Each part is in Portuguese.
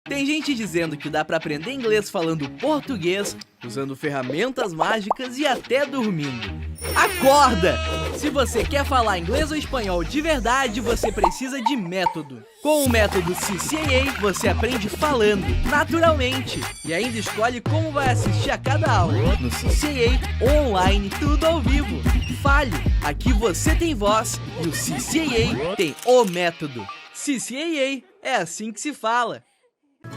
Tem gente dizendo que dá pra aprender inglês falando português, usando ferramentas mágicas e até dormindo. Acorda! Se você quer falar inglês ou espanhol de verdade, você precisa de método. Com o método CCAA, você aprende falando, naturalmente, e ainda escolhe como vai assistir a cada aula. No CCAA, online, tudo ao vivo. Fale! Aqui você tem voz e o CCAA tem o método. CCAA, é assim que se fala.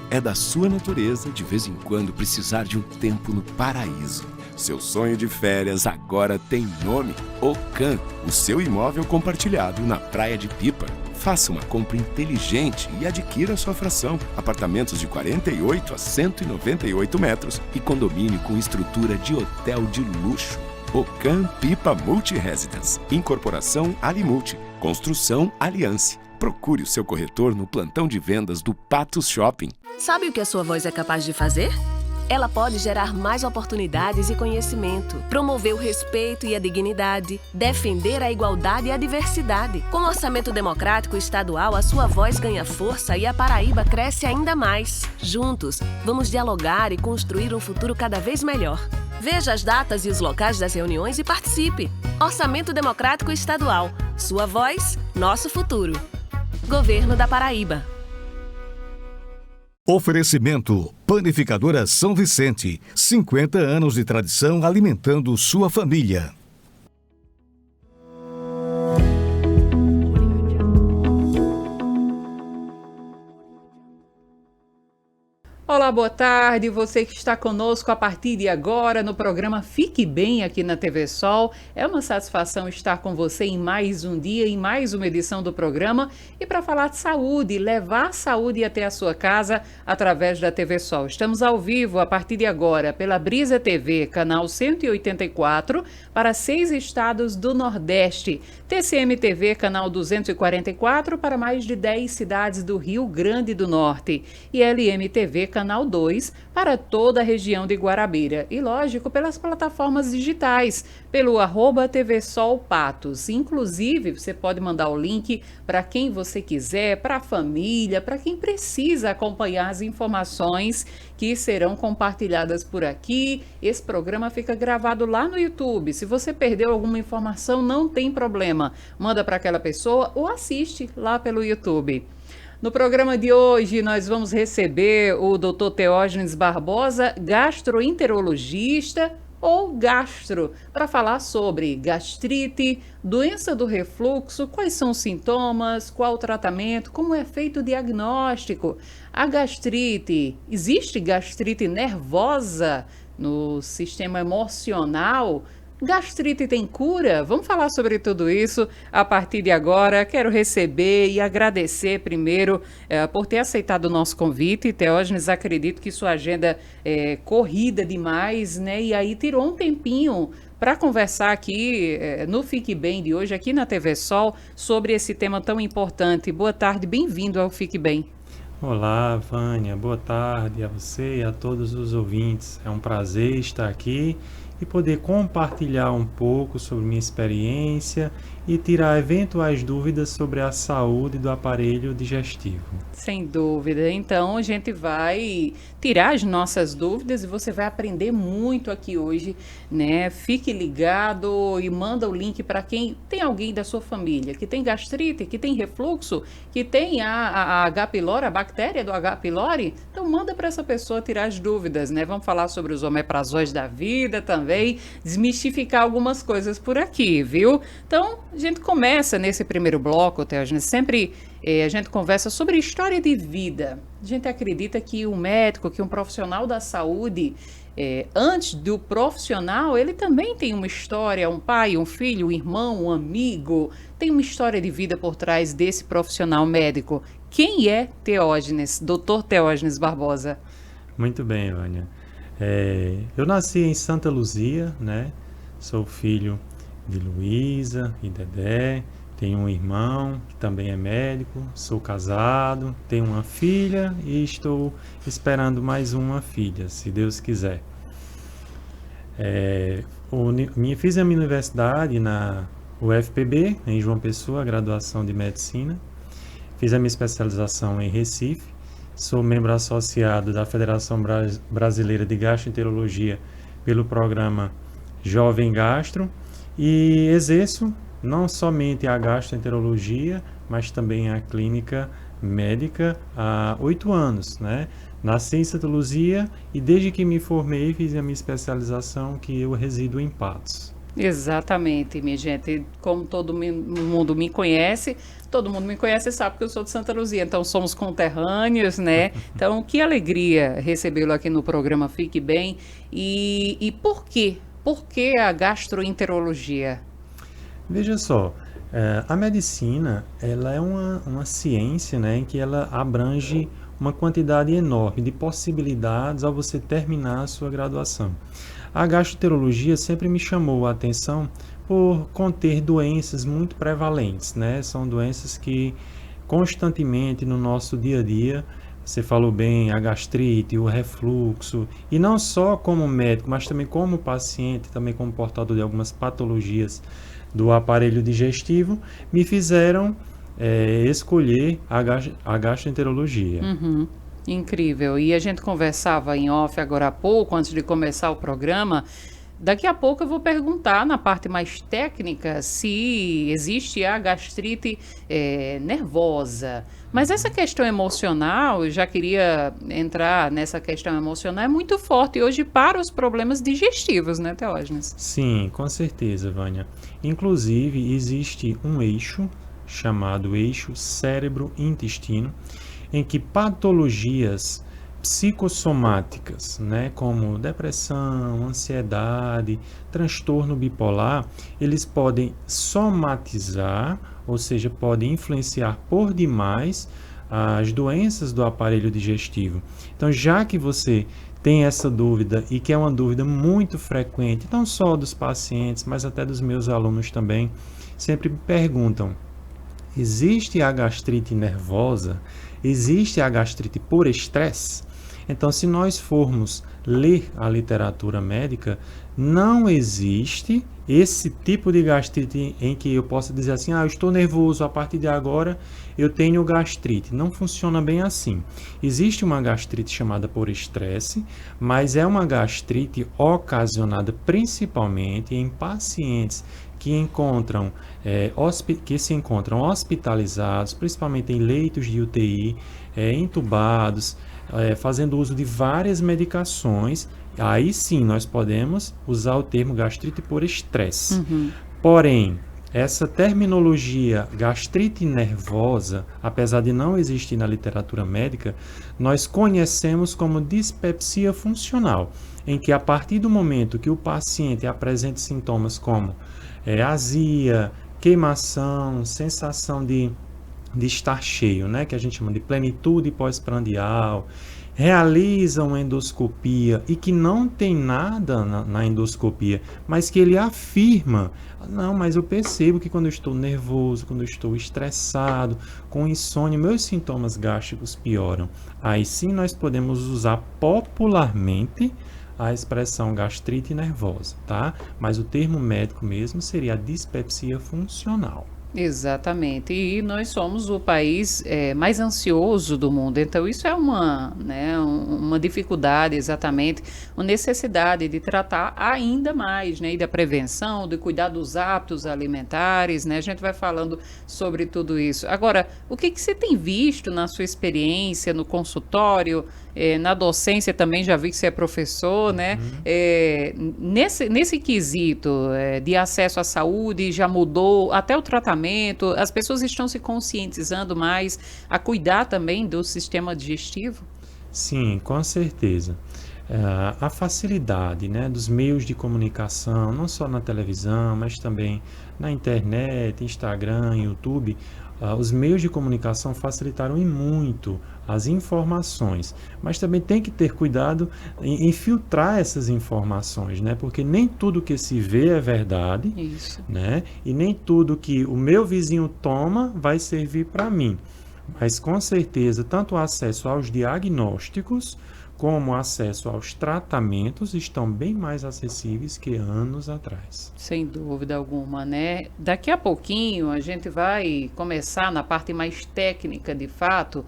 É da sua natureza, de vez em quando, precisar de um tempo no paraíso. Seu sonho de férias agora tem nome: Ocam, o seu imóvel compartilhado na Praia de Pipa. Faça uma compra inteligente e adquira sua fração. Apartamentos de 48 a 198 metros e condomínio com estrutura de hotel de luxo. Ocam Pipa Multi-Residence. Incorporação Alimulti. Construção Aliança. Procure o seu corretor no plantão de vendas do Patos Shopping. Sabe o que a sua voz é capaz de fazer? Ela pode gerar mais oportunidades e conhecimento, promover o respeito e a dignidade, defender a igualdade e a diversidade. Com o orçamento democrático estadual, a sua voz ganha força e a Paraíba cresce ainda mais. Juntos, vamos dialogar e construir um futuro cada vez melhor. Veja as datas e os locais das reuniões e participe. Orçamento Democrático Estadual. Sua voz, nosso futuro. Governo da Paraíba. Oferecimento: Panificadora São Vicente. 50 anos de tradição alimentando sua família. Olá, boa tarde. Você que está conosco a partir de agora no programa Fique Bem aqui na TV Sol. É uma satisfação estar com você em mais um dia, em mais uma edição do programa. E para falar de saúde, levar saúde até a sua casa através da TV Sol. Estamos ao vivo a partir de agora pela Brisa TV, canal 184, para 6 estados do Nordeste. TCM TV, canal 244, para mais de 10 cidades do Rio Grande do Norte. E LM TV, canal 2, para toda a região de Guarabira. E, lógico, pelas plataformas digitais, pelo @TV Sol Patos. Inclusive, você pode mandar o link para quem você quiser, para a família, para quem precisa acompanhar as informações que serão compartilhadas por aqui. Esse programa fica gravado lá no YouTube. Se você perdeu alguma informação, não tem problema. Manda para aquela pessoa ou assiste lá pelo YouTube. No programa de hoje, nós vamos receber o Dr. Teógenes Barbosa, gastroenterologista ou gastro, para falar sobre gastrite, doença do refluxo, quais são os sintomas, qual o tratamento, como é feito o diagnóstico. A gastrite, existe gastrite nervosa no sistema emocional? Gastrite tem cura? Vamos falar sobre tudo isso a partir de agora. Quero receber e agradecer primeiro por ter aceitado o nosso convite. Teógenes, acredito que sua agenda é corrida demais, né? E aí tirou um tempinho para conversar aqui no Fique Bem de hoje, aqui na TV Sol, sobre esse tema tão importante. Boa tarde, bem-vindo ao Fique Bem. Olá, Vânia. Boa tarde a você e a todos os ouvintes. É um prazer estar aqui e poder compartilhar um pouco sobre minha experiência e tirar eventuais dúvidas sobre a saúde do aparelho digestivo. Sem dúvida. Então, a gente vai tirar as nossas dúvidas e você vai aprender muito aqui hoje, né? Fique ligado e manda o link para quem tem alguém da sua família que tem gastrite, que tem refluxo, que tem a H. pylori, a bactéria do H. pylori. Então, manda para essa pessoa tirar as dúvidas, né? Vamos falar sobre os omeprazóis da vida também, desmistificar algumas coisas por aqui, viu? Então, a gente começa nesse primeiro bloco, Teógenes, sempre a gente conversa sobre história de vida. A gente acredita que um médico, que um profissional da saúde, antes do profissional, ele também tem uma história, um pai, um filho, um irmão, um amigo, tem uma história de vida por trás desse profissional médico. Quem é Teógenes, Dr. Teógenes Barbosa? Muito bem, Vânia. Eu nasci em Santa Luzia, né? Sou filho de Luísa e Dedé, tenho um irmão que também é médico, sou casado, tenho uma filha e estou esperando mais uma filha, se Deus quiser. Fiz a minha universidade na UFPB, em João Pessoa, graduação de Medicina, fiz a minha especialização em Recife sou membro associado da Federação Brasileira de Gastroenterologia pelo programa Jovem Gastro e exerço não somente a gastroenterologia, mas também a clínica médica há 8 anos, né? Nasci em Santa Luzia e desde que me formei fiz a minha especialização, que eu resido em Patos. Exatamente, minha gente. Como todo mundo me conhece, todo mundo me conhece e sabe que eu sou de Santa Luzia, então somos conterrâneos, né? Então, que alegria recebê-lo aqui no programa Fique Bem. E por quê? Por que a gastroenterologia? Veja só, a medicina ela é uma ciência, né, em que ela abrange uma quantidade enorme de possibilidades ao você terminar a sua graduação. A gastroenterologia sempre me chamou a atenção por conter doenças muito prevalentes, né? São doenças que constantemente no nosso dia a dia, você falou bem, a gastrite, o refluxo, e não só como médico, mas também como paciente, também como portador de algumas patologias do aparelho digestivo, me fizeram escolher a gastroenterologia. Uhum. Incrível. E a gente conversava em off agora há pouco, antes de começar o programa. Daqui a pouco eu vou perguntar na parte mais técnica se existe a gastrite nervosa. Mas essa questão emocional, eu já queria entrar nessa questão emocional, é muito forte hoje para os problemas digestivos, né, Teógenes? Sim, com certeza, Vânia. Inclusive, existe um eixo chamado eixo cérebro-intestino, em que patologias psicossomáticas, né, como depressão, ansiedade, transtorno bipolar, eles podem somatizar, ou seja, podem influenciar por demais as doenças do aparelho digestivo. Então, já que você tem essa dúvida e que é uma dúvida muito frequente, não só dos pacientes, mas até dos meus alunos também, sempre me perguntam: existe a gastrite nervosa? Existe a gastrite por estresse? Então, se nós formos ler a literatura médica, não existe esse tipo de gastrite em que eu possa dizer assim: eu estou nervoso, a partir de agora eu tenho gastrite. Não funciona bem assim. Existe uma gastrite chamada por estresse, mas é uma gastrite ocasionada principalmente em pacientes que se encontram hospitalizados, principalmente em leitos de UTI, entubados, fazendo uso de várias medicações. Aí sim nós podemos usar o termo gastrite por estresse. Uhum. Porém, essa terminologia gastrite nervosa, apesar de não existir na literatura médica, nós conhecemos como dispepsia funcional, em que a partir do momento que o paciente apresenta sintomas como azia, queimação, sensação de estar cheio, né, que a gente chama de plenitude pós-prandial, realiza uma endoscopia e que não tem nada na endoscopia, mas que ele afirma: não, mas eu percebo que quando eu estou nervoso, quando eu estou estressado, com insônia, meus sintomas gástricos pioram. Aí sim nós podemos usar popularmente a expressão gastrite nervosa, tá? Mas o termo médico mesmo seria a dispepsia funcional. Exatamente, e nós somos o país mais ansioso do mundo, então isso é uma dificuldade, exatamente, uma necessidade de tratar ainda mais, né, e da prevenção, de cuidar dos hábitos alimentares, né, a gente vai falando sobre tudo isso. Agora, o que você tem visto na sua experiência, no consultório, na docência também, já vi que você é professor, né, nesse quesito de acesso à saúde, já mudou até o tratamento, as pessoas estão se conscientizando mais a cuidar também do sistema digestivo? Sim, com certeza. A facilidade, né, dos meios de comunicação, não só na televisão, mas também na internet, Instagram, YouTube, os meios de comunicação facilitaram e muito as informações, mas também tem que ter cuidado em filtrar essas informações, né? Porque nem tudo que se vê é verdade, Isso. né? E nem tudo que o meu vizinho toma vai servir para mim. Mas com certeza, tanto o acesso aos diagnósticos como o acesso aos tratamentos estão bem mais acessíveis que anos atrás. Sem dúvida alguma, né? Daqui a pouquinho a gente vai começar na parte mais técnica, de fato,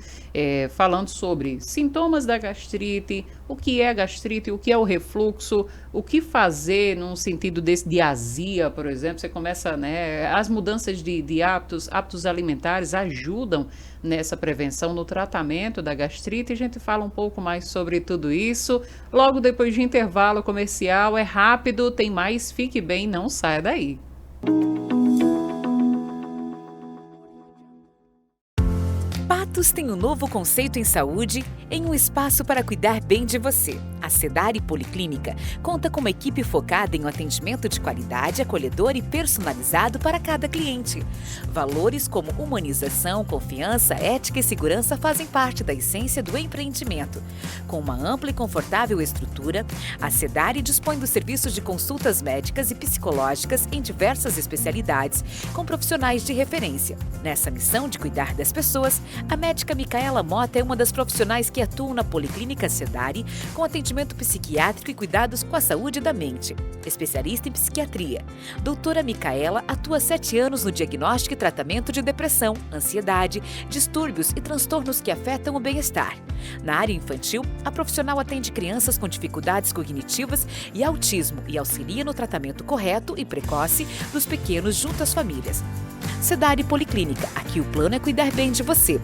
falando sobre sintomas da gastrite, o que é gastrite, o que é o refluxo, o que fazer num sentido desse de azia, por exemplo. Você começa, né? As mudanças de hábitos alimentares ajudam nessa prevenção, no tratamento da gastrite. A gente fala um pouco mais sobre tudo isso logo depois de intervalo comercial. É rápido, tem mais, fique bem, não saia daí. Patos tem um novo conceito em saúde, em um espaço para cuidar bem de você. A Sedare Policlínica conta com uma equipe focada em um atendimento de qualidade, acolhedor e personalizado para cada cliente. Valores como humanização, confiança, ética e segurança fazem parte da essência do empreendimento. Com uma ampla e confortável estrutura, a Sedare dispõe dos serviços de consultas médicas e psicológicas em diversas especialidades, com profissionais de referência. Nessa missão de cuidar das pessoas, a médica Micaela Mota é uma das profissionais que atuam na Policlínica Sedare com atendimento psiquiátrico e cuidados com a saúde da mente. Especialista em psiquiatria, doutora Micaela atua há 7 anos no diagnóstico e tratamento de depressão, ansiedade, distúrbios e transtornos que afetam o bem-estar. Na área infantil, a profissional atende crianças com dificuldades cognitivas e autismo e auxilia no tratamento correto e precoce dos pequenos junto às famílias. Sedare Policlínica, aqui o plano é cuidar bem de você.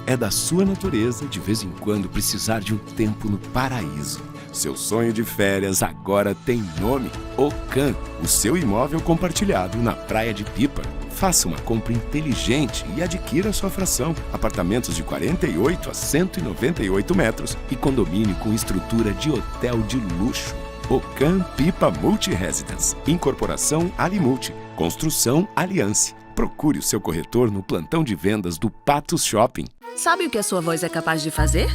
É da sua natureza, de vez em quando, precisar de um tempo no paraíso. Seu sonho de férias agora tem nome: Ocan, o seu imóvel compartilhado na Praia de Pipa. Faça uma compra inteligente e adquira sua fração. Apartamentos de 48 a 198 metros e condomínio com estrutura de hotel de luxo. Ocan Pipa Multi-Residence. Incorporação Alimulti. Construção Aliança. Procure o seu corretor no plantão de vendas do Patos Shopping. Sabe o que a sua voz é capaz de fazer?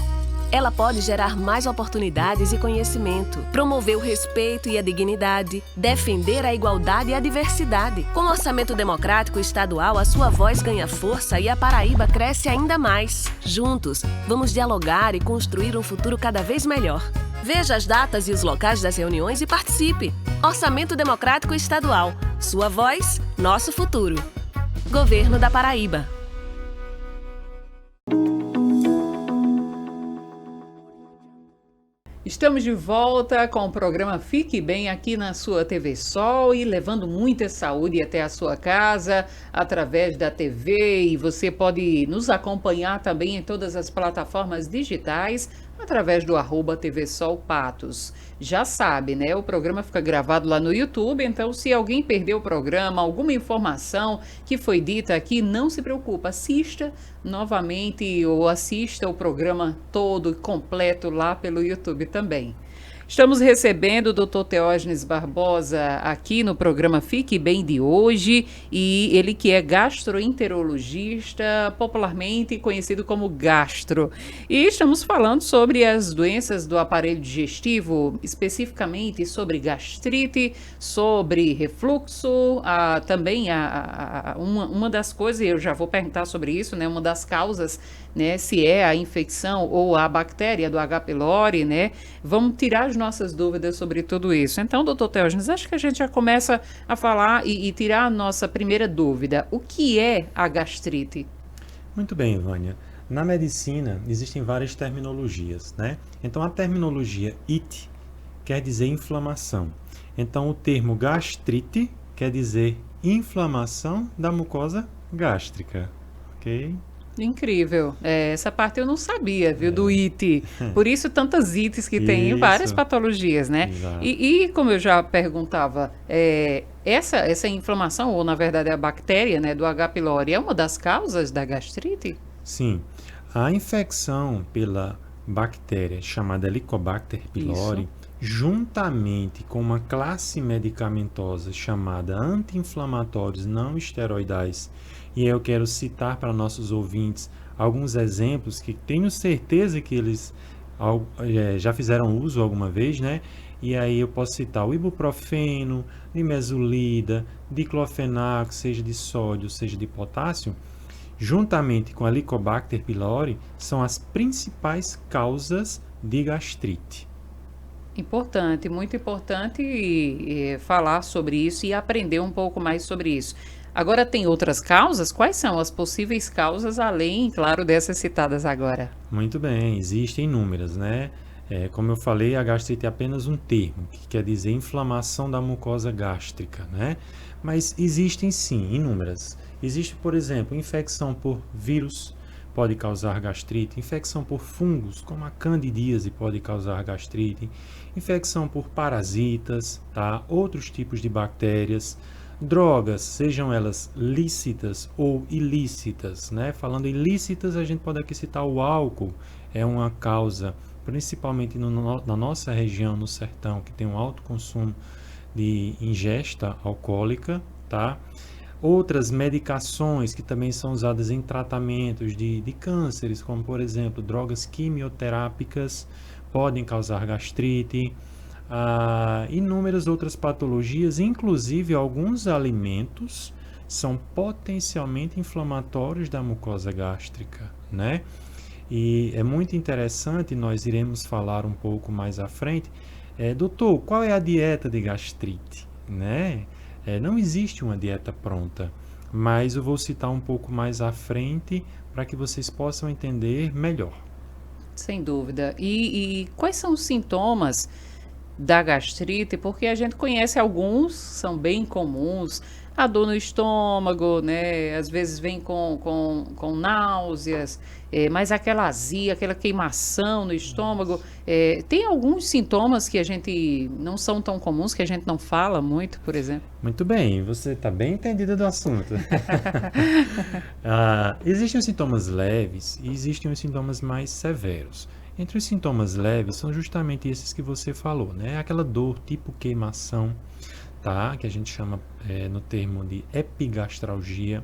Ela pode gerar mais oportunidades e conhecimento, promover o respeito e a dignidade, defender a igualdade e a diversidade. Com o orçamento democrático estadual, a sua voz ganha força e a Paraíba cresce ainda mais. Juntos, vamos dialogar e construir um futuro cada vez melhor. Veja as datas e os locais das reuniões e participe. Orçamento Democrático Estadual. Sua voz, nosso futuro. Governo da Paraíba. Estamos de volta com o programa Fique Bem aqui na sua TV Sol e levando muita saúde até a sua casa através da TV, e você pode nos acompanhar também em todas as plataformas digitais através do @TV Sol Patos. Já sabe, né? O programa fica gravado lá no YouTube, então se alguém perdeu o programa, alguma informação que foi dita aqui, não se preocupa, assista novamente ou assista o programa todo completo lá pelo YouTube também. Estamos recebendo o Dr. Teógenes Barbosa aqui no programa Fique Bem de hoje, e ele que é gastroenterologista, popularmente conhecido como gastro. E estamos falando sobre as doenças do aparelho digestivo, especificamente sobre gastrite, sobre refluxo, também uma das coisas, e eu já vou perguntar sobre isso, né, uma das causas, né, se é a infecção ou a bactéria do H. pylori, né? Vamos tirar as nossas dúvidas sobre tudo isso. Então, doutor Teógenes, acho que a gente já começa a falar e tirar a nossa primeira dúvida. O que é a gastrite? Muito bem, Vânia. Na medicina, existem várias terminologias, né? Então, a terminologia IT quer dizer inflamação. Então, o termo gastrite quer dizer inflamação da mucosa gástrica, ok? Incrível. Essa parte eu não sabia, viu, do IT. Por isso, tantas ITs que tem em várias patologias, né? E como eu já perguntava, essa inflamação, ou na verdade a bactéria, né, do H. pylori, é uma das causas da gastrite? Sim. A infecção pela bactéria chamada Helicobacter pylori, juntamente com uma classe medicamentosa chamada anti-inflamatórios não esteroidais, e eu quero citar para nossos ouvintes alguns exemplos que tenho certeza que eles já fizeram uso alguma vez, né? E aí eu posso citar o ibuprofeno, nimesulida, diclofenaco, seja de sódio, seja de potássio. juntamente com a Helicobacter pylori, são as principais causas de gastrite. Importante, muito importante falar sobre isso e aprender um pouco mais sobre isso. Agora, tem outras causas? Quais são as possíveis causas, além, claro, dessas citadas agora? Muito bem, existem inúmeras, né? Como eu falei, a gastrite é apenas um termo, que quer dizer inflamação da mucosa gástrica, né? Mas existem sim, inúmeras. Existe, por exemplo, infecção por vírus, pode causar gastrite, infecção por fungos, como a candidíase, pode causar gastrite, infecção por parasitas, tá? Outros tipos de bactérias, drogas, sejam elas lícitas ou ilícitas, né? Falando em lícitas, a gente pode aqui citar o álcool, é uma causa, principalmente na nossa região, no sertão, que tem um alto consumo de ingesta alcoólica, tá? Outras medicações que também são usadas em tratamentos de cânceres, como por exemplo, drogas quimioterápicas, podem causar gastrite, inúmeras outras patologias, inclusive alguns alimentos são potencialmente inflamatórios da mucosa gástrica, né? E é muito interessante, nós iremos falar um pouco mais à frente, doutor, qual é a dieta de gastrite, né? Não existe uma dieta pronta, mas eu vou citar um pouco mais à frente para que vocês possam entender melhor. Sem dúvida. E quais são os sintomas da gastrite? Porque a gente conhece alguns, são bem comuns. A dor no estômago, né? Às vezes vem com náuseas, mas aquela azia, aquela queimação no estômago. Tem alguns sintomas que a gente não são tão comuns, que a gente não fala muito, por exemplo. Muito bem, você está bem entendida do assunto. Existem os sintomas leves e existem os sintomas mais severos. Entre os sintomas leves são justamente esses que você falou, né? Aquela dor tipo queimação, tá? Que a gente chama no termo de epigastralgia.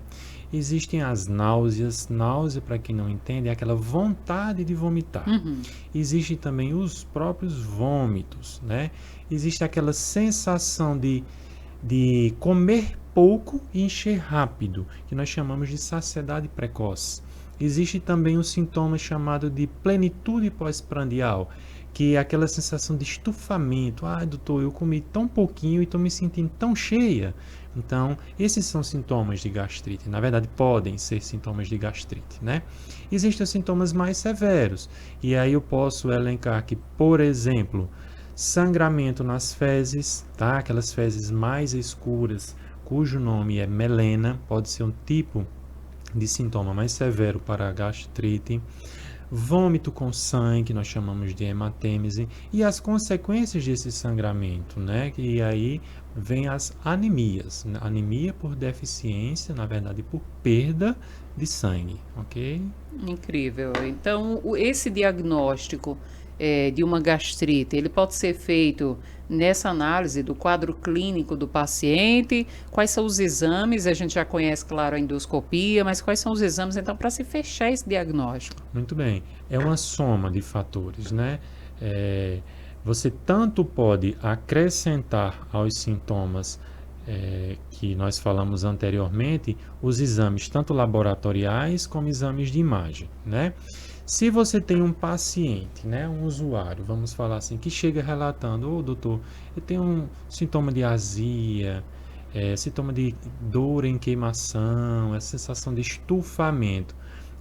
Existem as náuseas. Náusea, para quem não entende, é aquela vontade de vomitar. Existem também os próprios vômitos, né? Existe aquela sensação de comer pouco e encher rápido, que nós chamamos de saciedade precoce. Existe também um sintoma chamado de plenitude pós-prandial, que é aquela sensação de estufamento. Doutor, eu comi tão pouquinho e estou me sentindo tão cheia. Então, esses são sintomas de gastrite. Na verdade, podem ser sintomas de gastrite, né? Existem os sintomas mais severos. E aí eu posso elencar aqui, por exemplo, sangramento nas fezes, tá? Aquelas fezes mais escuras, cujo nome é melena, pode ser um tipo de sintoma mais severo para a gastrite. Vômito com sangue, nós chamamos de hematêmese, e as consequências desse sangramento, né? E aí vem as anemias, anemia por deficiência, na verdade por perda de sangue, ok? Incrível. Então, esse diagnóstico de uma gastrite, ele pode ser feito nessa análise do quadro clínico do paciente. Quais são os exames? A gente já conhece, claro, a endoscopia, mas quais são os exames, então, para se fechar esse diagnóstico? Muito bem. É uma soma de fatores, né? Você tanto pode acrescentar aos sintomas que nós falamos anteriormente, os exames tanto laboratoriais como exames de imagem, né? Se você tem um paciente, né, um usuário, vamos falar assim, que chega relatando, doutor, eu tenho um sintoma de azia, sintoma de dor em queimação, essa sensação de estufamento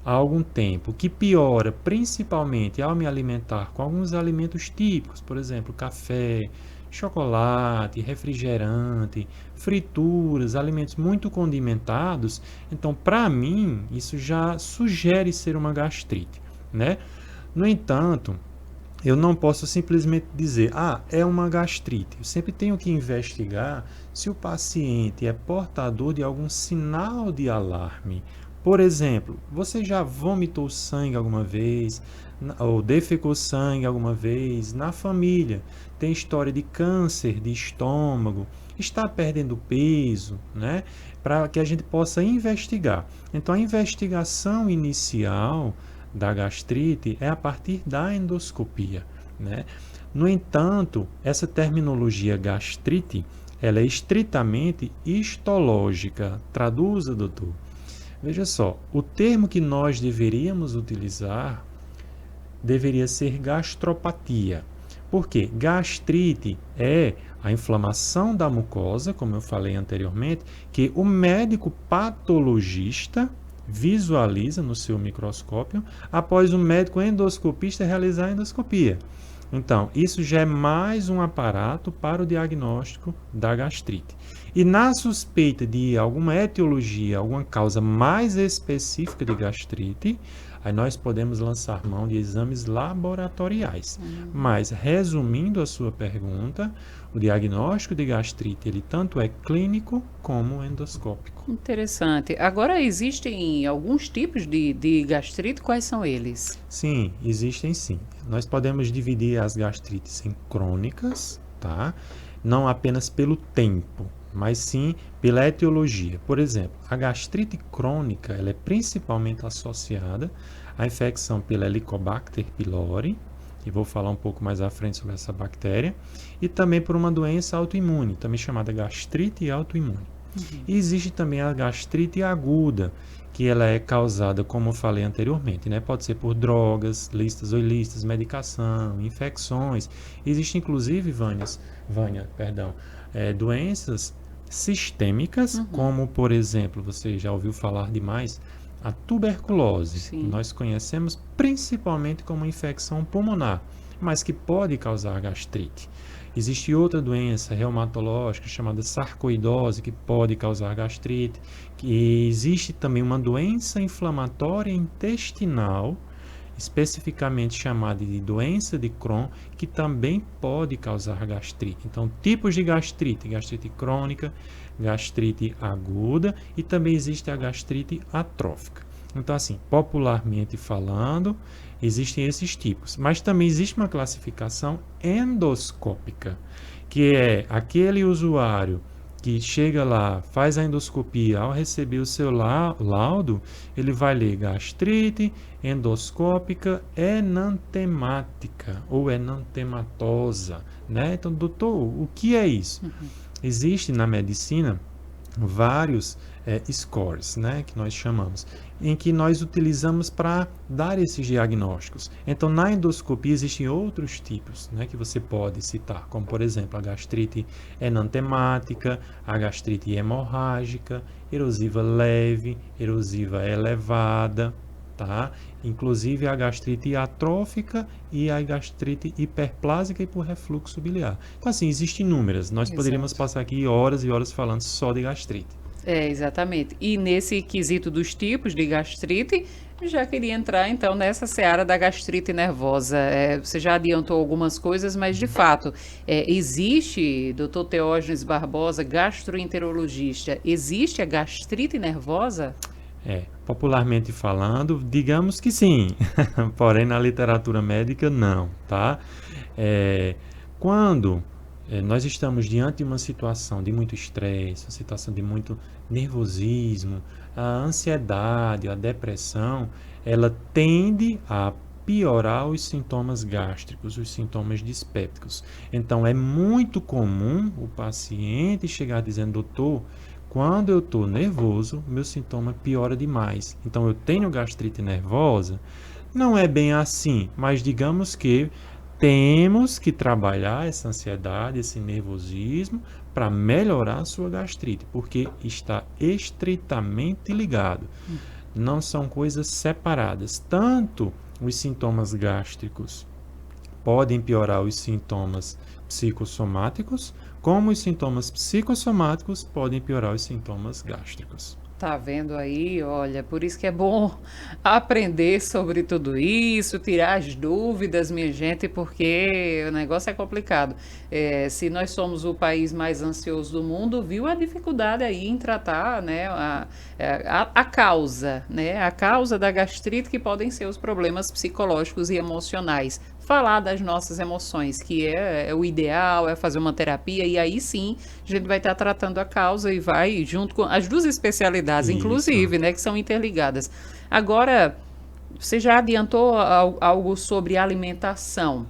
há algum tempo, que piora principalmente ao me alimentar com alguns alimentos típicos, por exemplo, café, chocolate, refrigerante, frituras, alimentos muito condimentados. Então, para mim, isso já sugere ser uma gastrite, né? No entanto, eu não posso simplesmente dizer, é uma gastrite. Eu sempre tenho que investigar se o paciente é portador de algum sinal de alarme. Por exemplo, você já vomitou sangue alguma vez, ou defecou sangue alguma vez na família? Tem história de câncer de estômago, está perdendo peso, né? Para que a gente possa investigar. Então, a investigação inicial da gastrite é a partir da endoscopia, né? No entanto, essa terminologia gastrite, ela é estritamente histológica. Traduza, doutor. Veja só, o termo que nós deveríamos utilizar deveria ser gastropatia. Por quê? Gastrite é a inflamação da mucosa, como eu falei anteriormente, que o médico patologista visualiza no seu microscópio após o médico endoscopista realizar a endoscopia. Então, isso já é mais um aparato para o diagnóstico da gastrite. E na suspeita de alguma etiologia, alguma causa mais específica de gastrite, aí nós podemos lançar mão de exames laboratoriais. Mas, resumindo a sua pergunta, o diagnóstico de gastrite, ele tanto é clínico como endoscópico. Interessante. Agora, existem alguns tipos de gastrite, quais são eles? Sim, existem sim. Nós podemos dividir as gastrites em crônicas, tá? Não apenas pelo tempo, mas sim pela etiologia. Por exemplo, a gastrite crônica, ela é principalmente associada à infecção pela Helicobacter pylori, e vou falar um pouco mais à frente sobre essa bactéria, e também por uma doença autoimune, também chamada gastrite autoimune. E existe também a gastrite aguda, que ela é causada, como eu falei anteriormente, né? Pode ser por drogas, listas ou ilícitas, medicação, infecções. Existe inclusive, Vânia, doenças sistêmicas, como, por exemplo, você já ouviu falar demais, a tuberculose. Sim. Nós conhecemos principalmente como infecção pulmonar, mas que pode causar gastrite. Existe outra doença reumatológica chamada sarcoidose, que pode causar gastrite. E existe também uma doença inflamatória intestinal, especificamente chamada de doença de Crohn, que também pode causar gastrite. Então, tipos de gastrite: gastrite crônica, gastrite aguda, e também existe a gastrite atrófica. Então, assim, popularmente falando, existem esses tipos. Mas também existe uma classificação endoscópica, que é aquele usuário que chega lá, faz a endoscopia, ao receber o seu laudo, ele vai ler gastrite endoscópica enantemática ou enantematosa, né? Então, doutor, o que é isso? Existe na medicina vários scores, né, que nós chamamos, em que nós utilizamos para dar esses diagnósticos. Então, na endoscopia existem outros tipos, né, que você pode citar, como, por exemplo, a gastrite enantemática, a gastrite hemorrágica, erosiva leve, erosiva elevada, tá? Inclusive a gastrite atrófica e a gastrite hiperplásica e por refluxo biliar. Então, assim, existem inúmeras. Nós poderíamos passar aqui horas e horas falando só de gastrite. Exatamente. E nesse quesito dos tipos de gastrite, já queria entrar então nessa seara da gastrite nervosa. Você já adiantou algumas coisas, mas de fato, existe, Dr. Teógenes Barbosa, gastroenterologista, existe a gastrite nervosa? Popularmente falando, digamos que sim, porém na literatura médica não, tá? Quando nós estamos diante de uma situação de muito estresse, uma situação de muito nervosismo, a ansiedade, a depressão, ela tende a piorar os sintomas gástricos, os sintomas dispépticos. Então, é muito comum o paciente chegar dizendo: doutor, quando eu estou nervoso, meu sintoma piora demais. Então, eu tenho gastrite nervosa? Não é bem assim, mas digamos que temos que trabalhar essa ansiedade, esse nervosismo, para melhorar a sua gastrite, porque está estritamente ligado. Não são coisas separadas. Tanto os sintomas gástricos podem piorar os sintomas psicossomáticos, como os sintomas psicossomáticos podem piorar os sintomas gástricos. Tá vendo aí? Olha, por isso que é bom aprender sobre tudo isso, tirar as dúvidas, minha gente, porque o negócio é complicado. Se nós somos o país mais ansioso do mundo, viu a dificuldade aí em tratar, né, a causa, né, a causa da gastrite, que podem ser os problemas psicológicos e emocionais. Falar das nossas emoções, que é o ideal, é fazer uma terapia, e aí sim a gente vai estar tratando a causa e vai junto com as duas especialidades, Isso. inclusive, né, que são interligadas. Agora, você já adiantou algo sobre alimentação.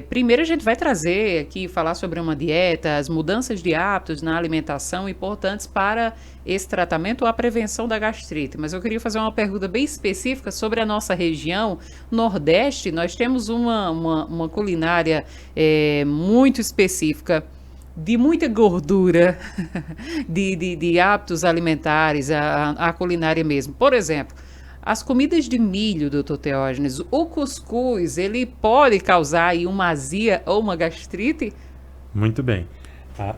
Primeiro a gente vai trazer aqui, falar sobre uma dieta, as mudanças de hábitos na alimentação importantes para esse tratamento ou a prevenção da gastrite. Mas eu queria fazer uma pergunta bem específica sobre a nossa região Nordeste. Nós temos uma culinária muito específica, de muita gordura, de hábitos alimentares, a culinária mesmo. Por exemplo, as comidas de milho, doutor Teógenes, o cuscuz, ele pode causar aí uma azia ou uma gastrite? Muito bem.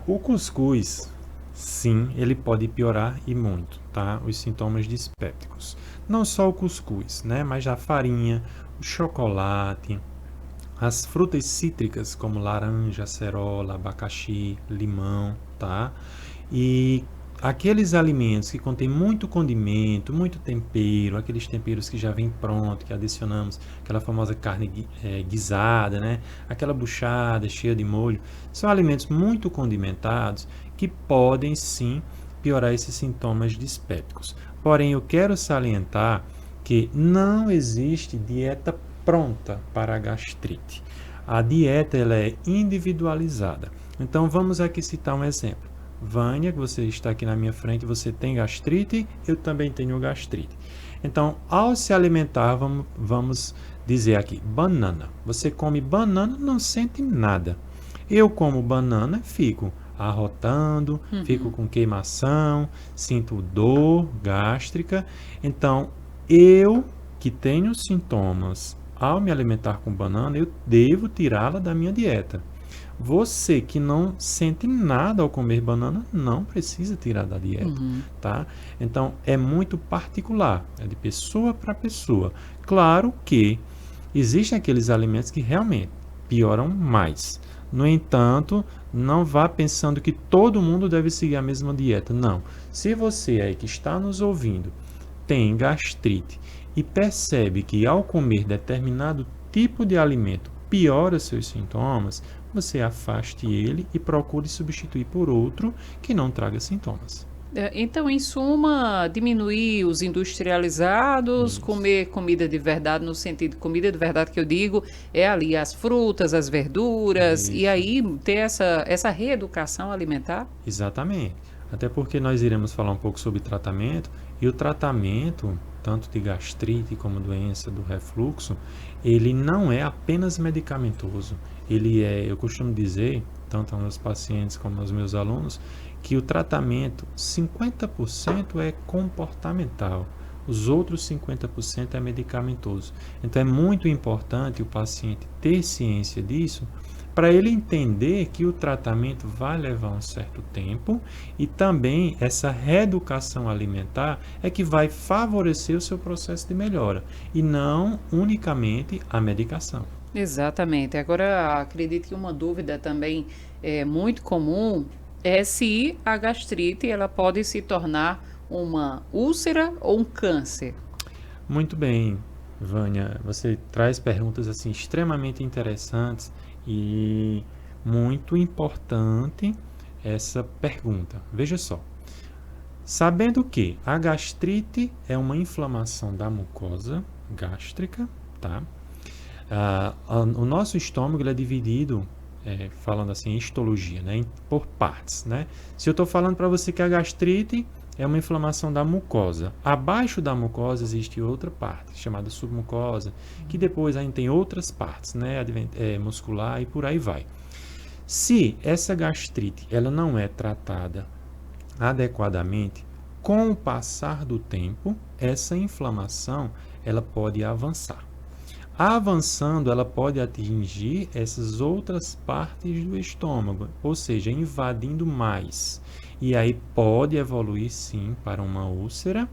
O cuscuz, sim, ele pode piorar e muito, tá? Os sintomas dispépticos. Não só o cuscuz, né? Mas a farinha, o chocolate, as frutas cítricas como laranja, acerola, abacaxi, limão, tá? E aqueles alimentos que contêm muito condimento, muito tempero, aqueles temperos que já vêm pronto, que adicionamos, aquela famosa carne guisada, né? Aquela buchada cheia de molho, são alimentos muito condimentados que podem sim piorar esses sintomas dispépticos. Porém, eu quero salientar que não existe dieta pronta para a gastrite. A dieta ela é individualizada. Então, vamos aqui citar um exemplo. Vânia, que você está aqui na minha frente, você tem gastrite, eu também tenho gastrite. Então, ao se alimentar, vamos dizer aqui, banana. Você come banana, não sente nada. Eu como banana, fico arrotando, fico com queimação, sinto dor gástrica. Então, eu que tenho sintomas ao me alimentar com banana, eu devo tirá-la da minha dieta. Você que não sente nada ao comer banana, não precisa tirar da dieta, tá? Então, é muito particular, é de pessoa para pessoa. Claro que existem aqueles alimentos que realmente pioram mais. No entanto, não vá pensando que todo mundo deve seguir a mesma dieta. Não. Se você aí que está nos ouvindo tem gastrite e percebe que ao comer determinado tipo de alimento piora seus sintomas, você afaste ele e procure substituir por outro que não traga sintomas. Então, em suma, diminuir os industrializados, comer comida de verdade, no sentido de comida de verdade que eu digo, é ali as frutas, as verduras, e aí ter essa reeducação alimentar? Exatamente. Até porque nós iremos falar um pouco sobre tratamento, e o tratamento, tanto de gastrite como doença do refluxo, ele não é apenas medicamentoso. Eu costumo dizer, tanto aos meus pacientes como aos meus alunos, que o tratamento 50% é comportamental, os outros 50% é medicamentoso. Então é muito importante o paciente ter ciência disso, para ele entender que o tratamento vai levar um certo tempo e também essa reeducação alimentar é que vai favorecer o seu processo de melhora e não unicamente a medicação. Exatamente. Agora, acredito que uma dúvida também muito comum é se a gastrite ela pode se tornar uma úlcera ou um câncer. Muito bem, Vânia. Você traz perguntas assim extremamente interessantes e muito importante essa pergunta. Veja só. Sabendo que a gastrite é uma inflamação da mucosa gástrica, tá? O nosso estômago ele é dividido, falando assim, em histologia, né, por partes, né? Se eu estou falando para você que a gastrite é uma inflamação da mucosa, abaixo da mucosa existe outra parte, chamada submucosa, que depois ainda tem outras partes, né, muscular e por aí vai. Se essa gastrite ela não é tratada adequadamente, com o passar do tempo, essa inflamação ela pode avançar. Avançando, ela pode atingir essas outras partes do estômago, ou seja, invadindo mais. E aí pode evoluir sim para uma úlcera,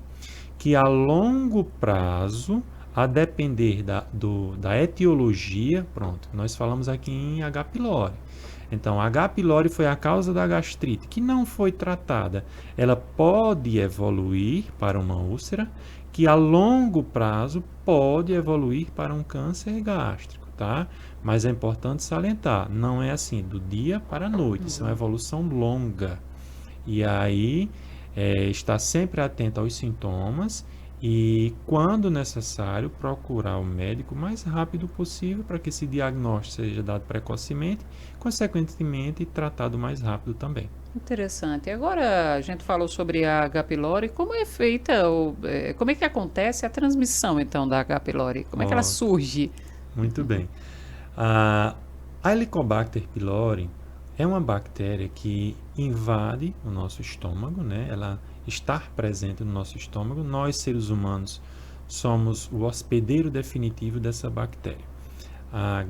que a longo prazo, a depender da etiologia, pronto, nós falamos aqui em H. pylori. Então, a H. pylori foi a causa da gastrite, que não foi tratada. Ela pode evoluir para uma úlcera, que a longo prazo pode evoluir para um câncer gástrico, tá? Mas é importante salientar, não é assim, do dia para a noite, isso é uma evolução longa. E aí, está sempre atento aos sintomas e, quando necessário, procurar o médico o mais rápido possível para que esse diagnóstico seja dado precocemente, consequentemente tratado o mais rápido também. Interessante. Agora a gente falou sobre a H. pylori. Como é feita, como é que acontece a transmissão então da H. pylori? Como é que ela Ó, surge? muito bem. A Helicobacter pylori é uma bactéria que invade o nosso estômago, né? Ela está presente no nosso estômago. Nós, seres humanos, somos o hospedeiro definitivo dessa bactéria.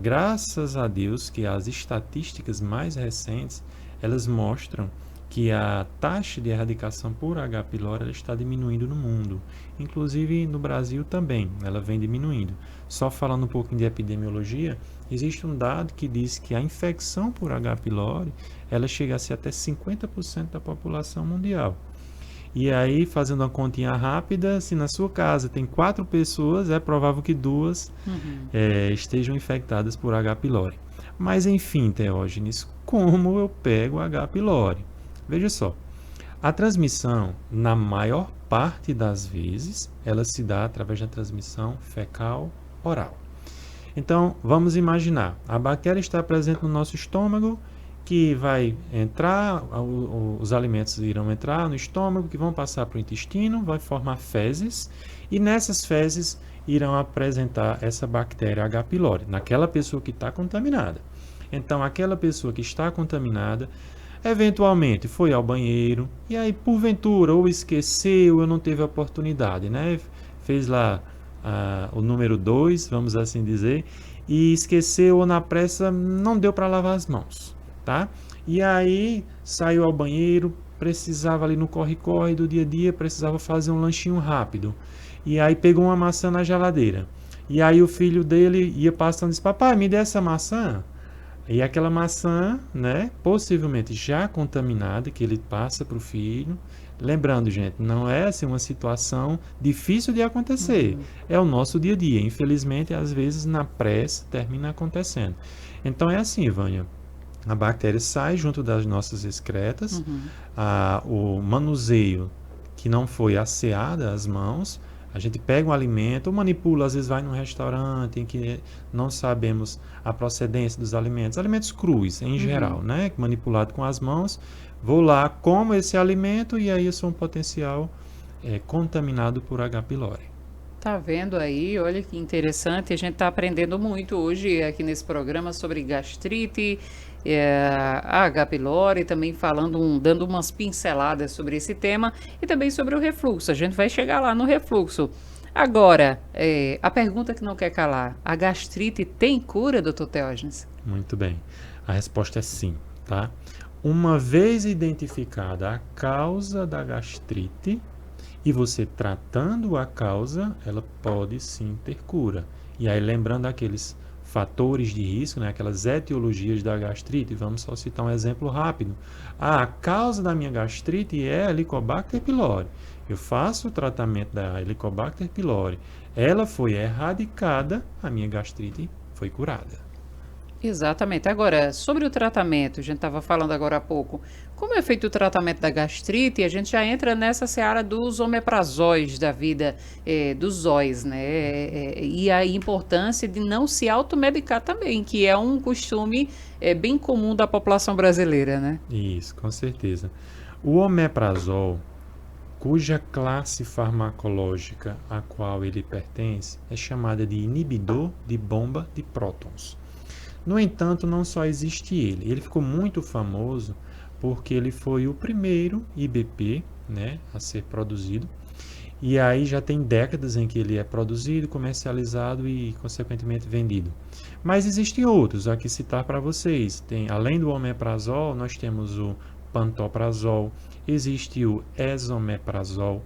Graças a Deus que as estatísticas mais recentes, elas mostram que a taxa de erradicação por H. pylori ela está diminuindo no mundo, inclusive no Brasil também, ela vem diminuindo. Só falando um pouquinho de epidemiologia, existe um dado que diz que a infecção por H. pylori ela chega a ser até 50% da população mundial. E aí, fazendo uma continha rápida, se na sua casa tem 4 pessoas, é provável que 2 estejam infectadas por H. pylori. Mas enfim, Teógenes, como eu pego H. pylori? Veja só, a transmissão, na maior parte das vezes, ela se dá através da transmissão fecal-oral. Então, vamos imaginar, a bactéria está presente no nosso estômago, que vai entrar, os alimentos irão entrar no estômago, que vão passar para o intestino, vai formar fezes, e nessas fezes irão apresentar essa bactéria H. pylori, naquela pessoa que está contaminada. Então, aquela pessoa que está contaminada, eventualmente foi ao banheiro, e aí, porventura, ou esqueceu, ou não teve a oportunidade, né? Fez lá o número 2, vamos assim dizer, e esqueceu, ou na pressa, não deu para lavar as mãos. Tá? E aí saiu ao banheiro, precisava ali no corre-corre do dia a dia, precisava fazer um lanchinho rápido. E aí pegou uma maçã na geladeira. E aí o filho dele ia passando e disse: papai, me dê essa maçã. E aquela maçã, né, possivelmente já contaminada, que ele passa para o filho. Lembrando, gente, não é assim, uma situação difícil de acontecer. É o nosso dia a dia. Infelizmente, às vezes, na pressa, termina acontecendo. Então, é assim, Vânia. A bactéria sai junto das nossas excretas, o manuseio que não foi asseada as mãos, a gente pega um alimento, ou manipula, às vezes vai num restaurante em que não sabemos a procedência dos alimentos crus em geral, né? Manipulado com as mãos, vou lá, como esse alimento e aí eu sou um potencial contaminado por H. pylori. Tá vendo aí? Olha que interessante. A gente está aprendendo muito hoje aqui nesse programa sobre gastrite, a H. pylori, também dando umas pinceladas sobre esse tema e também sobre o refluxo. A gente vai chegar lá no refluxo. Agora, a pergunta que não quer calar: a gastrite tem cura, doutor Teógenes? Muito bem. A resposta é sim, tá? Uma vez identificada a causa da gastrite, e você tratando a causa, ela pode sim ter cura. E aí, lembrando aqueles fatores de risco, né, aquelas etiologias da gastrite, vamos só citar um exemplo rápido. A causa da minha gastrite é a Helicobacter pylori. Eu faço o tratamento da Helicobacter pylori. Ela foi erradicada, a minha gastrite foi curada. Exatamente. Agora, sobre o tratamento, a gente estava falando agora há pouco, como é feito o tratamento da gastrite? A gente já entra nessa seara dos omeprazóis da vida, dos zóis, né? E a importância de não se automedicar também, que é um costume bem comum da população brasileira, né? Isso, com certeza. O omeprazol, cuja classe farmacológica a qual ele pertence, é chamada de inibidor de bomba de prótons. No entanto, não só existe ele ficou muito famoso porque ele foi o primeiro IBP, né, a ser produzido, e aí já tem décadas em que ele é produzido, comercializado e, consequentemente, vendido. Mas existem outros, aqui citar para vocês. Além do omeprazol, nós temos o pantoprazol, existe o esomeprazol,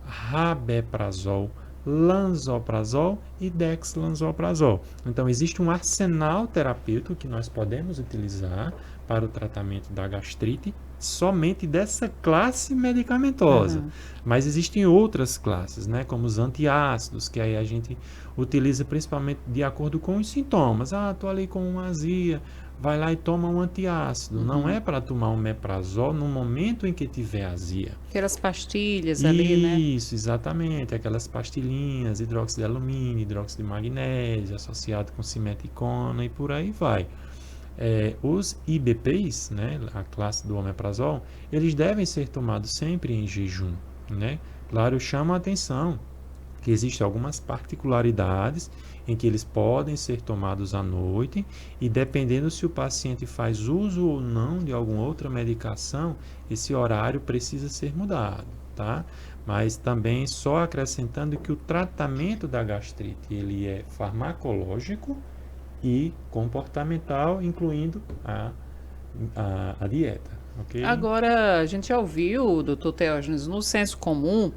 rabeprazol, lansoprazol e dexlansoprazol. Então, existe um arsenal terapêutico que nós podemos utilizar para o tratamento da gastrite, somente dessa classe medicamentosa. Mas existem outras classes, né, como os antiácidos, que aí a gente utiliza principalmente de acordo com os sintomas. Tô ali com uma azia, vai lá e toma um antiácido. Não é para tomar um omeprazol no momento em que tiver azia. Aquelas pastilhas ali, né? Isso, exatamente. Aquelas pastilhinhas, hidróxido de alumínio, hidróxido de magnésio, associado com simeticona e por aí vai. Os IBPs, né, a classe do omeprazol, eles devem ser tomados sempre em jejum, né? Claro, eu chamo a atenção que existem algumas particularidades em que eles podem ser tomados à noite e dependendo se o paciente faz uso ou não de alguma outra medicação, esse horário precisa ser mudado, tá? Mas também só acrescentando que o tratamento da gastrite ele é farmacológico e comportamental, incluindo a dieta, ok? Agora, a gente já ouviu, doutor Teógenes, no senso comum,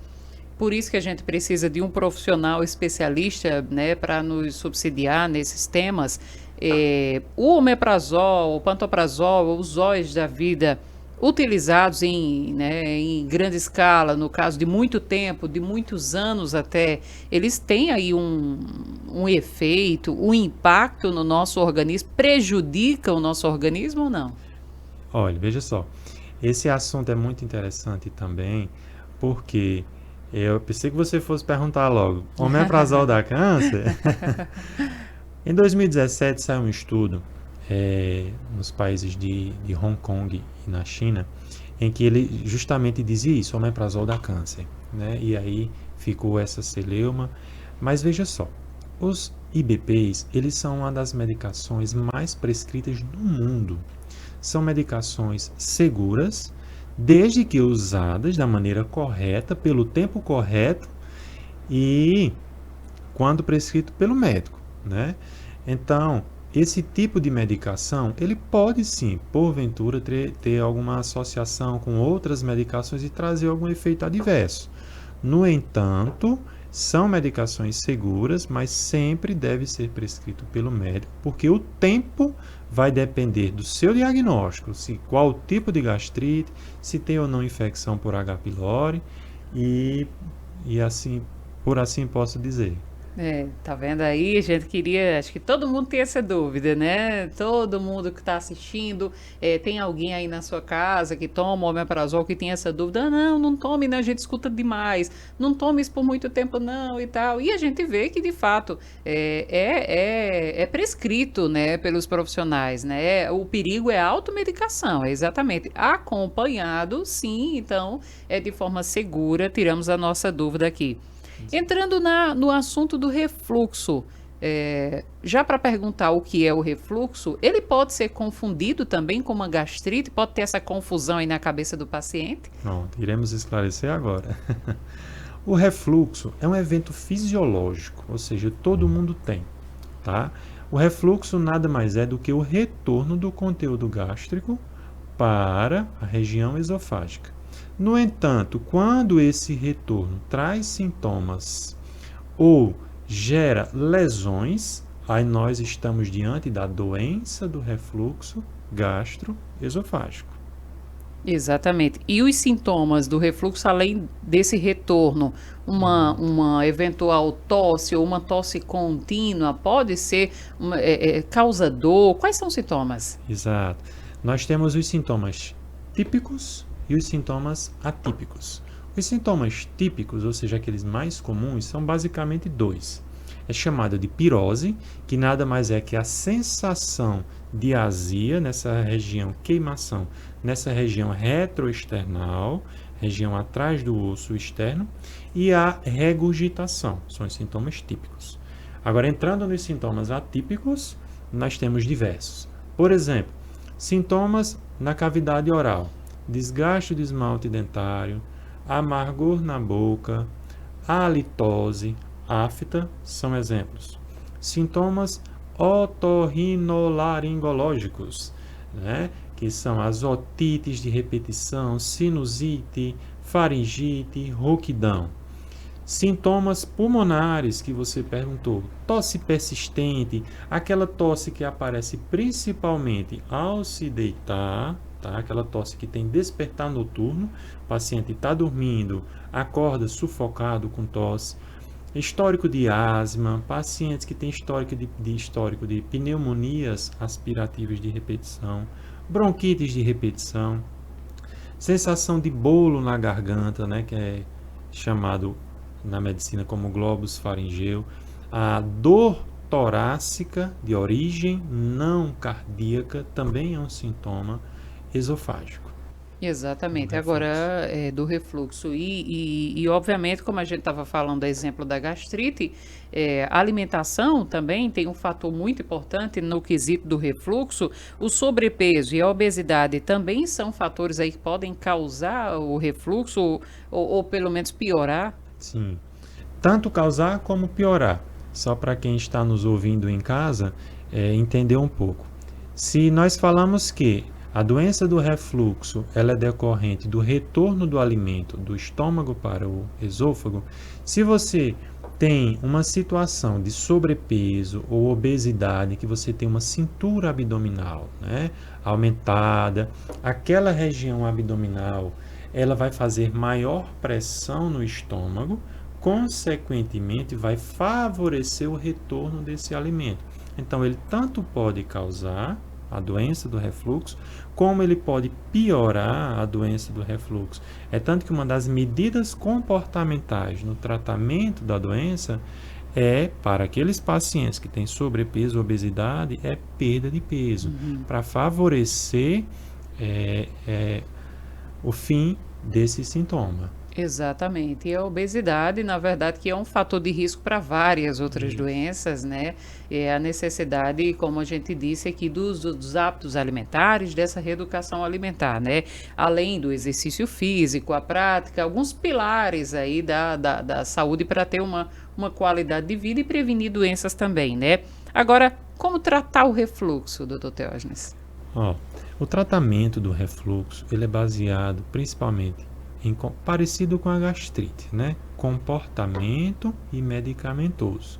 por isso que a gente precisa de um profissional especialista, né, para nos subsidiar nesses temas. O omeprazol, o pantoprazol, os óleos da vida, utilizados em grande escala, no caso de muito tempo, de muitos anos até, eles têm aí um efeito, um impacto no nosso organismo, prejudica o nosso organismo ou não? Olha, veja só, esse assunto é muito interessante também, porque eu pensei que você fosse perguntar logo, omeprazol dá câncer? Em 2017 saiu um estudo nos países de Hong Kong e na China, em que ele justamente dizia isso, omeprazol dá câncer, né? E aí ficou essa celeuma. Mas veja só, os IBPs, eles são uma das medicações mais prescritas no mundo. São medicações seguras, desde que usadas da maneira correta, pelo tempo correto e quando prescrito pelo médico, né? Então, esse tipo de medicação, ele pode sim, porventura, ter alguma associação com outras medicações e trazer algum efeito adverso. No entanto, são medicações seguras, mas sempre deve ser prescrito pelo médico, porque o tempo vai depender do seu diagnóstico, qual tipo de gastrite, se tem ou não infecção por H. pylori e assim, por assim posso dizer. Tá vendo aí? A gente queria, acho que todo mundo tem essa dúvida, né? Todo mundo que está assistindo, tem alguém aí na sua casa que toma omeprazol que tem essa dúvida, não tome, né? A gente escuta demais, não tome isso por muito tempo não e tal, e a gente vê que de fato é prescrito, né, pelos profissionais, né? O perigo é a automedicação, exatamente, acompanhado sim, então de forma segura, tiramos a nossa dúvida aqui. Entrando no assunto do refluxo, já para perguntar o que é o refluxo, ele pode ser confundido também com uma gastrite? Pode ter essa confusão aí na cabeça do paciente? Pronto, iremos esclarecer agora. O refluxo é um evento fisiológico, ou seja, todo mundo tem, tá? O refluxo nada mais é do que o retorno do conteúdo gástrico para a região esofágica. No entanto, quando esse retorno traz sintomas ou gera lesões, aí nós estamos diante da doença do refluxo gastroesofágico. Exatamente. E os sintomas do refluxo, além desse retorno, uma eventual tosse ou uma tosse contínua, pode ser causador? Quais são os sintomas? Exato. Nós temos os sintomas típicos e os sintomas atípicos. Os sintomas típicos, ou seja, aqueles mais comuns, são basicamente dois. É chamado de pirose, que nada mais é que a sensação de azia nessa região, queimação, nessa região retroesternal, região atrás do osso externo, e a regurgitação, são os sintomas típicos. Agora, entrando nos sintomas atípicos, nós temos diversos. Por exemplo, sintomas na cavidade oral, desgaste do esmalte dentário, amargor na boca, halitose, afta são exemplos. Sintomas otorrinolaringológicos, né, que são as otites de repetição, sinusite, faringite, rouquidão. Sintomas pulmonares que você perguntou, tosse persistente, aquela tosse que aparece principalmente ao se deitar, tá? Aquela tosse que tem despertar noturno, o paciente está dormindo, acorda sufocado com tosse. Histórico de asma, pacientes que têm histórico de pneumonias aspirativas de repetição, bronquites de repetição, sensação de bolo na garganta, né, que é chamado na medicina como globus faringeu, a dor torácica de origem não cardíaca também é um sintoma esofágico. Exatamente, agora do refluxo e obviamente, como a gente estava falando do exemplo da gastrite, a alimentação também tem um fator muito importante no quesito do refluxo. O sobrepeso e a obesidade também são fatores aí que podem causar o refluxo ou pelo menos piorar. Sim, tanto causar como piorar. Só para quem está nos ouvindo em casa entender um pouco. Se nós falamos que a doença do refluxo ela é decorrente do retorno do alimento do estômago para o esôfago, se você tem uma situação de sobrepeso ou obesidade, que você tem uma cintura abdominal, né, aumentada, aquela região abdominal ela vai fazer maior pressão no estômago, consequentemente vai favorecer o retorno desse alimento. Então ele tanto pode causar a doença do refluxo, como ele pode piorar a doença do refluxo. É tanto que uma das medidas comportamentais no tratamento da doença para aqueles pacientes que têm sobrepeso ou obesidade, perda de peso, para favorecer o fim desse sintoma. Exatamente. E a obesidade, na verdade, que é um fator de risco para várias outras doenças, né? É a necessidade, como a gente disse aqui, dos hábitos alimentares, dessa reeducação alimentar, né? Além do exercício físico, a prática, alguns pilares aí da saúde para ter uma qualidade de vida e prevenir doenças também, né? Agora, como tratar o refluxo, doutor Teógenes? O tratamento do refluxo, ele é baseado principalmente parecido com a gastrite, né? Comportamento e medicamentoso.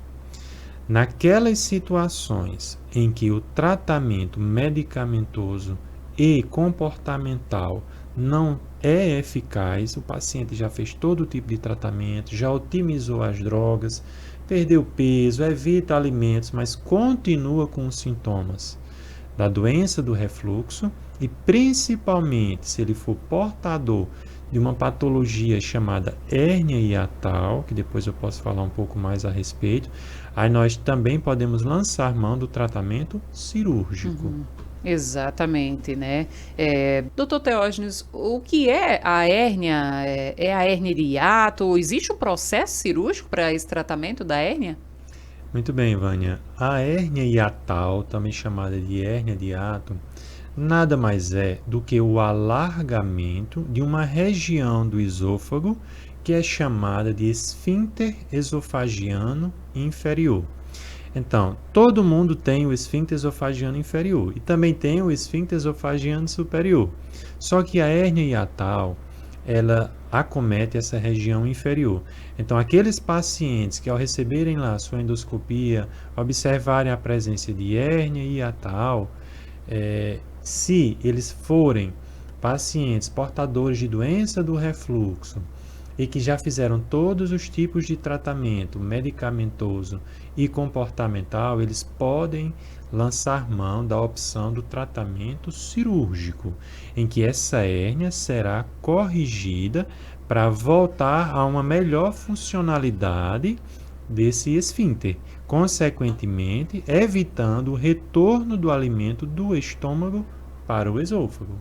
Naquelas situações em que o tratamento medicamentoso e comportamental não é eficaz, o paciente já fez todo tipo de tratamento, já otimizou as drogas, perdeu peso, evita alimentos, mas continua com os sintomas da doença do refluxo e principalmente se ele for portador de uma patologia chamada hérnia hiatal, que depois eu posso falar um pouco mais a respeito, aí nós também podemos lançar mão do tratamento cirúrgico. Exatamente, né? Doutor Teógenes, o que é a hérnia? É a hérnia de hiato? Existe um processo cirúrgico para esse tratamento da hérnia? Muito bem, Vânia. A hérnia hiatal, também chamada de hérnia de hiato, nada mais é do que o alargamento de uma região do esôfago que é chamada de esfíncter esofagiano inferior. Então, todo mundo tem o esfíncter esofagiano inferior e também tem o esfíncter esofagiano superior. Só que a hérnia hiatal, ela acomete essa região inferior. Então, aqueles pacientes que ao receberem lá sua endoscopia, observarem a presença de hérnia hiatal, se eles forem pacientes portadores de doença do refluxo e que já fizeram todos os tipos de tratamento medicamentoso e comportamental, eles podem lançar mão da opção do tratamento cirúrgico, em que essa hérnia será corrigida para voltar a uma melhor funcionalidade desse esfíncter, consequentemente evitando o retorno do alimento do estômago para o esôfago.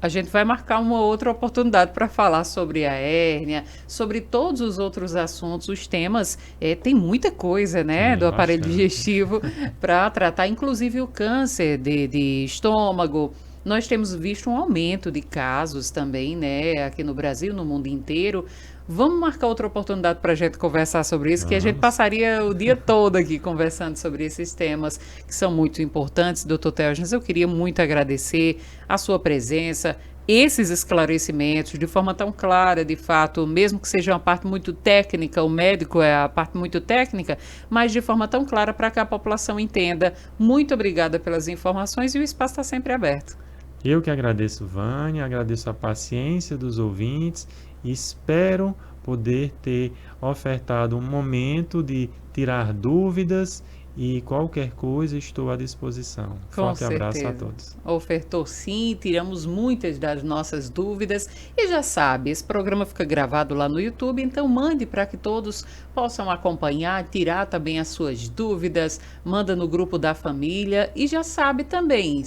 A gente vai marcar uma outra oportunidade para falar sobre a hérnia, sobre todos os outros assuntos, os temas. Tem muita coisa, né, do aparelho digestivo para tratar, inclusive o câncer de estômago. Nós temos visto um aumento de casos também, né, aqui no Brasil, no mundo inteiro. Vamos marcar outra oportunidade para a gente conversar sobre isso, que a gente passaria o dia todo aqui conversando sobre esses temas que são muito importantes. Doutor Teógenes, eu queria muito agradecer a sua presença, esses esclarecimentos de forma tão clara, de fato, mesmo que seja uma parte muito técnica, o médico é a parte muito técnica, mas de forma tão clara para que a população entenda. Muito obrigada pelas informações e o espaço está sempre aberto. Eu que agradeço, Vânia, agradeço a paciência dos ouvintes e espero poder ter ofertado um momento de tirar dúvidas e qualquer coisa estou à disposição. Forte abraço a todos. Ofertou sim, tiramos muitas das nossas dúvidas e já sabe, esse programa fica gravado lá no YouTube, então mande para que todos possam acompanhar, tirar também as suas dúvidas, manda no grupo da família e já sabe também.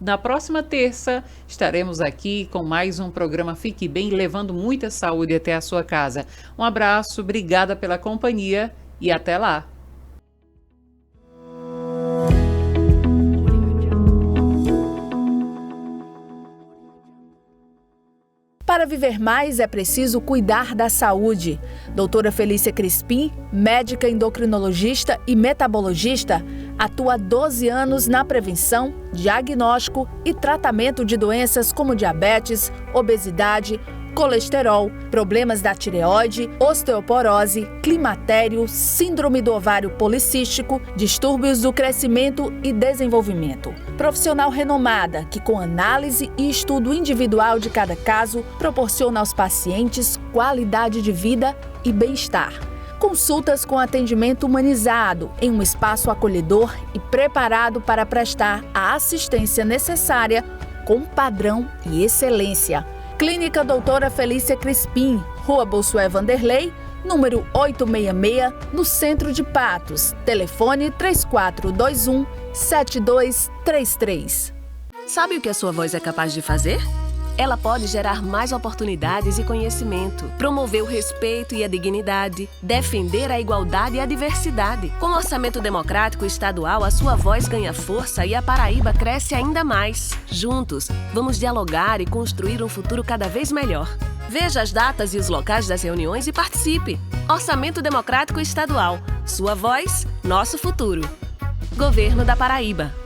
Na próxima terça estaremos aqui com mais um programa Fique Bem, levando muita saúde até a sua casa. Um abraço, obrigada pela companhia e até lá! Para viver mais é preciso cuidar da saúde. Doutora Felícia Crispim, médica endocrinologista e metabologista, atua há 12 anos na prevenção, diagnóstico e tratamento de doenças como diabetes, obesidade, colesterol, problemas da tireoide, osteoporose, climatério, síndrome do ovário policístico, distúrbios do crescimento e desenvolvimento. Profissional renomada que, com análise e estudo individual de cada caso, proporciona aos pacientes qualidade de vida e bem-estar. Consultas com atendimento humanizado em um espaço acolhedor e preparado para prestar a assistência necessária com padrão e excelência. Clínica Doutora Felícia Crispim, Rua Bossuet Vanderlei, número 866, no centro de Patos. Telefone 3421-7233. Sabe o que a sua voz é capaz de fazer? Ela pode gerar mais oportunidades e conhecimento, promover o respeito e a dignidade, defender a igualdade e a diversidade. Com o orçamento democrático estadual, a sua voz ganha força e a Paraíba cresce ainda mais. Juntos, vamos dialogar e construir um futuro cada vez melhor. Veja as datas e os locais das reuniões e participe. Orçamento Democrático Estadual. Sua voz, nosso futuro. Governo da Paraíba.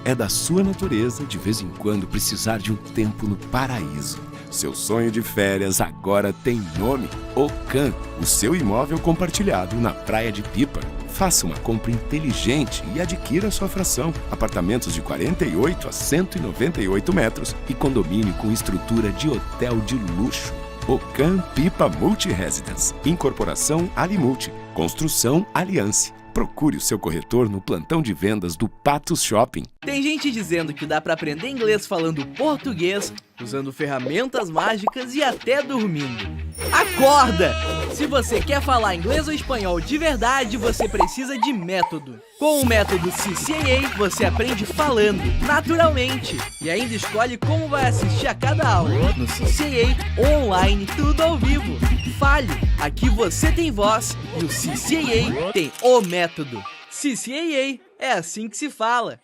É da sua natureza, de vez em quando, precisar de um tempo no paraíso. Seu sonho de férias agora tem nome: Ocan, o seu imóvel compartilhado na Praia de Pipa. Faça uma compra inteligente e adquira sua fração. Apartamentos de 48 a 198 metros e condomínio com estrutura de hotel de luxo. Ocan Pipa Multi-Residence. Incorporação Alimulti. Construção Aliança. Procure o seu corretor no plantão de vendas do Patos Shopping. Tem gente dizendo que dá para aprender inglês falando português, usando ferramentas mágicas e até dormindo. Acorda! Se você quer falar inglês ou espanhol de verdade, você precisa de método. Com o método CCAA, você aprende falando, naturalmente. E ainda escolhe como vai assistir a cada aula. No CCAA, online, tudo ao vivo. Fale! Aqui você tem voz e o CCAA tem o método. CCAA, é assim que se fala.